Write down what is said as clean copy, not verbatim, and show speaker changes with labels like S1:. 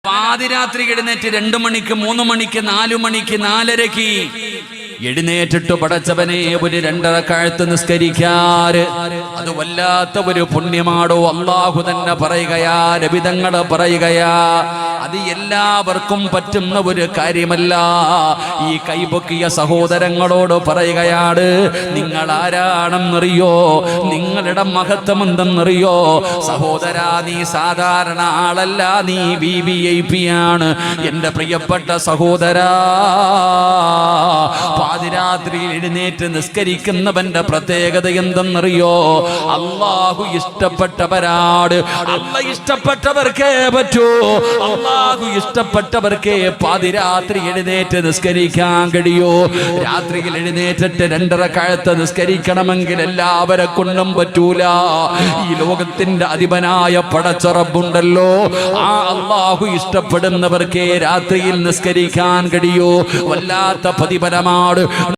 S1: പാതിരാത്രി എഴുന്നേറ്റ് 2 മണിക്ക് 3 മണിക്ക് 4 മണിക്ക് 4:30 എഴുന്നേറ്റിട്ട് പടച്ചവനെ ഒരു 2 റക്അത്ത് നിസ്കരിക്കാറ് അത് വല്ലാത്ത ഒരു പുണ്യമാടോ. അള്ളാഹു തന്നെ പറയുകയാ, നബി തങ്ങൾ പറയുകയാ, അത് എല്ലാവർക്കും പറ്റുന്ന ഒരു കാര്യമല്ല. ഈ കൈപൊക്കിയ സഹോദരങ്ങളോട് പറയുകയാണ്, നിങ്ങൾ ആരാണെന്നറിയോ, നിങ്ങളുടെ മഹത്വം എന്തെന്നറിയോ? സഹോദരാ, നീ സാധാരണ ആളല്ല, നീ VIP ആണ്. എൻ്റെ പ്രിയപ്പെട്ട സഹോദരാ, പാതിരാത്രിയിൽ എഴുന്നേറ്റ് നിസ്കരിക്കുന്നവന്റെ പ്രത്യേകത എന്തെന്നറിയോ? അള്ളാഹു ഇഷ്ടപ്പെട്ടവരാട്. അള്ളാഹു ഇഷ്ടപ്പെട്ടവർക്കേ പറ്റൂ. അള്ളാഹു ഇഷ്ടപ്പെട്ടവർക്കേ പാതിരാത്രി എഴുന്നേറ്റ് നിസ്കരിക്കാൻ കഴിയൂ. രാത്രിയിൽ എഴുന്നേറ്റിട്ട് 2 റക്അത്ത് നിസ്കരിക്കണമെങ്കിൽ എല്ലാവരെ കൊണ്ടും പറ്റൂല. ഈ ലോകത്തിന്റെ അധിപനായ പടച്ച റബ്ബുണ്ടല്ലോ, ആ അള്ളാഹു ഇഷ്ടപ്പെടുന്നവർക്കേ രാത്രിയിൽ നിസ്കരിക്കാൻ കഴിയൂ. വല്ലാത്ത പ്രതിഫലമാണ്.